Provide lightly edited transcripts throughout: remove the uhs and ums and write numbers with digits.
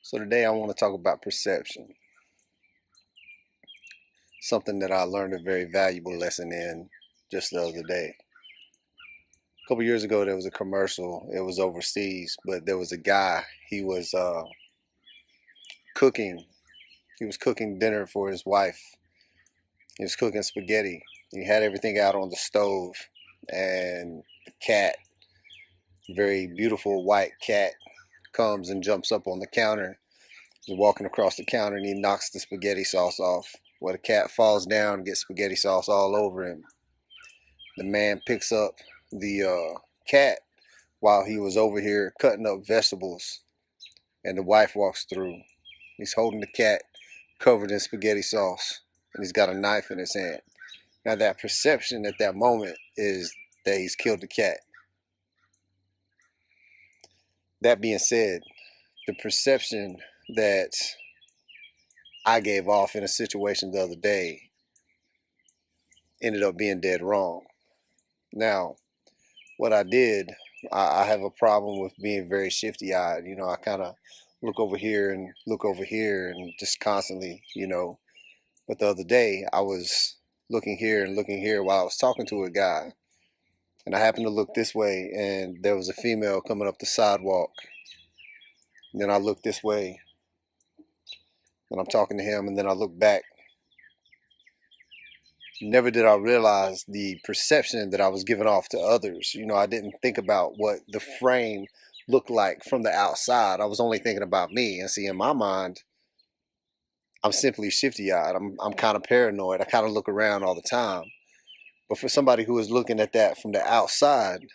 So today I want to talk about perception, something that I learned a very valuable lesson in just the other day. A couple years ago, there was a commercial. It was overseas, but there was a guy. He was cooking. He was cooking dinner for his wife. He was cooking spaghetti. He had everything out on the stove, and the cat, very beautiful white cat, comes and jumps up on the counter. He's walking across the counter and he knocks the spaghetti sauce off. Well, the cat falls down and gets spaghetti sauce all over him. The man picks up the cat while he was over here cutting up vegetables, and the wife walks through. He's holding the cat covered in spaghetti sauce, and he's got a knife in his hand. Now, that perception at that moment is that he's killed the cat. That being said, the perception that I gave off in a situation the other day ended up being dead wrong. Now, what I did, I have a problem with being very shifty eyed. I kind of look over here and look over here and just constantly, But the other day, I was looking here and looking here while I was talking to a guy. And I happened to look this way, and there was a female coming up the sidewalk. And then I looked this way, and I'm talking to him, and then I look back. Never did I realize the perception that I was giving off to others. I didn't think about what the frame looked like from the outside. I was only thinking about me. And see, in my mind, I'm simply shifty-eyed. I'm kind of paranoid. I kind of look around all the time. But for somebody who was looking at that from the outside,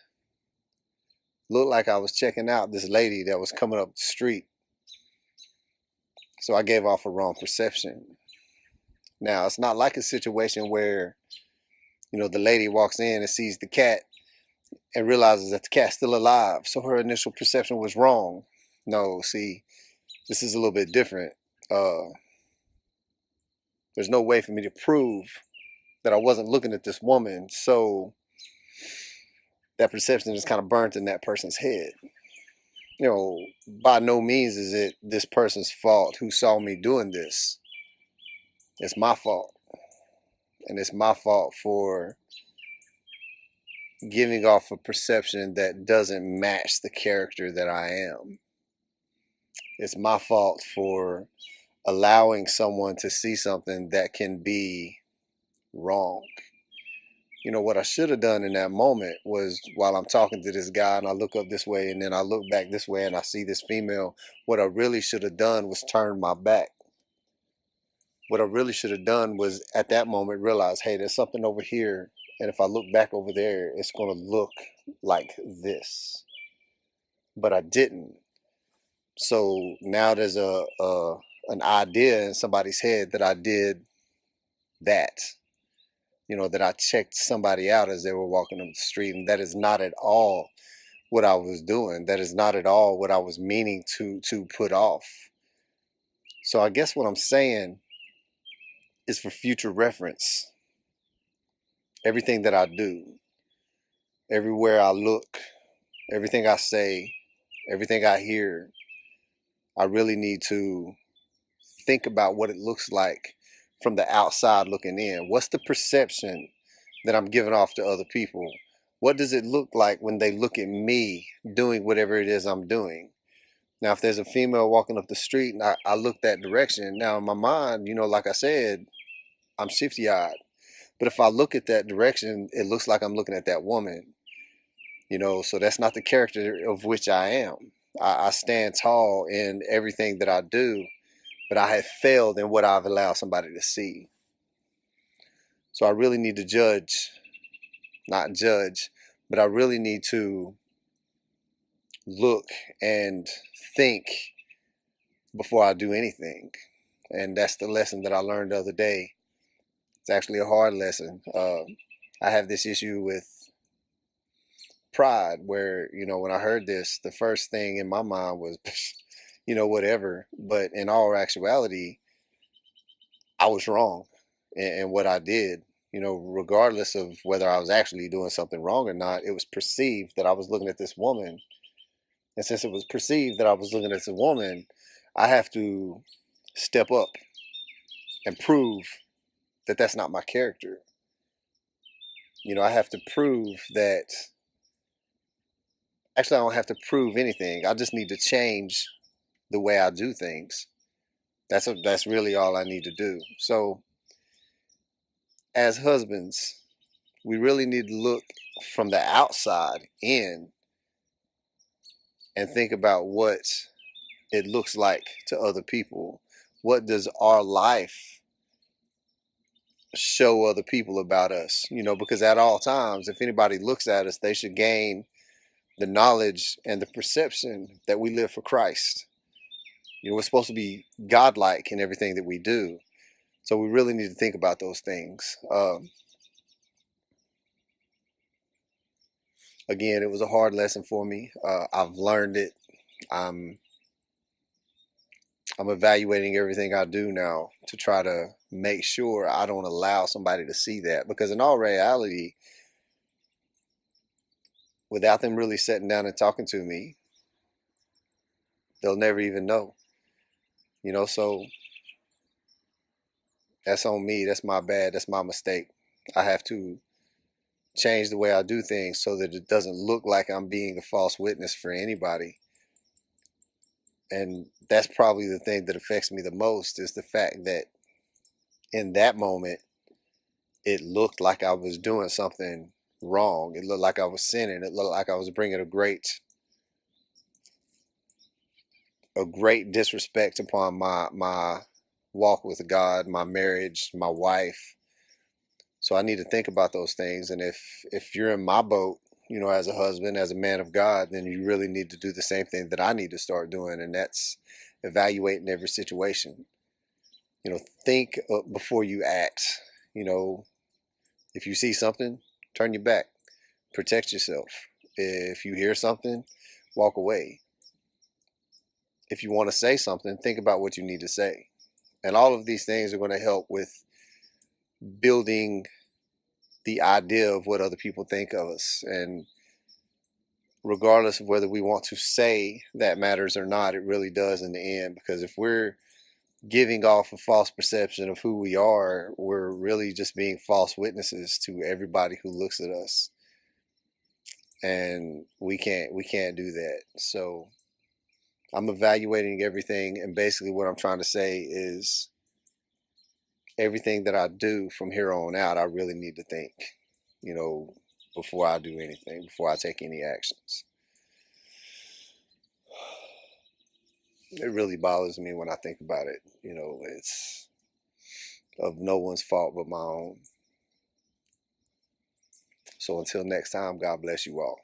looked like I was checking out this lady that was coming up the street. So I gave off a wrong perception. Now, it's not like a situation where, the lady walks in and sees the cat and realizes that the cat's still alive. So her initial perception was wrong. No, see, this is a little bit different. There's no way for me to prove that I wasn't looking at this woman. So that perception is kind of burnt in that person's head. By no means is it this person's fault who saw me doing this. It's my fault. And it's my fault for giving off a perception that doesn't match the character that I am. It's my fault for allowing someone to see something that can be wrong. What I should have done in that moment was, while I'm talking to this guy and I look up this way and then I look back this way and I see this female, what I really should have done was turn my back. What I really should have done was at that moment realize, hey, there's something over here. And if I look back over there, it's going to look like this. But I didn't. So now there's an idea in somebody's head that I did that. That I checked somebody out as they were walking up the street. And that is not at all what I was doing. That is not at all what I was meaning to put off. So I guess what I'm saying is, for future reference, everything that I do, everywhere I look, everything I say, everything I hear, I really need to think about what it looks like from the outside looking in. What's the perception that I'm giving off to other people? What does it look like when they look at me doing whatever it is I'm doing? Now, if there's a female walking up the street and I look that direction, now in my mind, like I said, I'm shifty-eyed. But if I look at that direction, it looks like I'm looking at that woman. So that's not the character of which I am. I stand tall in everything that I do, but I have failed in what I've allowed somebody to see. So I really need to not judge, but I really need to look and think before I do anything. And that's the lesson that I learned the other day. It's actually a hard lesson. I have this issue with pride where, when I heard this, the first thing in my mind was, whatever. But in all actuality, I was wrong in what I did. Regardless of whether I was actually doing something wrong or not, it was perceived that I was looking at this woman. And since it was perceived that I was looking at this woman, I have to step up and prove that that's not my character. I have to prove that. Actually, I don't have to prove anything. I just need to change the way I do things. That's really all I need to do. So, as husbands, we really need to look from the outside in and think about what it looks like to other people. What does our life show other people about us? Because at all times, if anybody looks at us, they should gain the knowledge and the perception that we live for Christ. We're supposed to be godlike in everything that we do. So we really need to think about those things. Again, it was a hard lesson for me. I've learned it. I'm I'm evaluating everything I do now to try to make sure I don't allow somebody to see that, because in all reality, without them really sitting down and talking to me, they'll never even know. So that's on me. That's my bad. That's my mistake. I have to change the way I do things so that it doesn't look like I'm being a false witness for anybody. And that's probably the thing that affects me the most, is the fact that in that moment, it looked like I was doing something wrong. It looked like I was sinning. It looked like I was bringing a great disrespect upon my walk with God, my marriage, my wife. So I need to think about those things. And if you're in my boat, as a husband, as a man of God, then you really need to do the same thing that I need to start doing, and that's evaluating every situation. Think before you act. If you see something, turn your back, protect yourself. If you hear something, walk away. If you want to say something, think about what you need to say. And all of these things are going to help with building the idea of what other people think of us. And regardless of whether we want to say that matters or not, it really does in the end. Because if we're giving off a false perception of who we are, we're really just being false witnesses to everybody who looks at us. And we can't do that. So I'm evaluating everything, and basically what I'm trying to say is everything that I do from here on out, I really need to think, you know, before I do anything, before I take any actions. It really bothers me when I think about it. It's of no one's fault but my own. So until next time, God bless you all.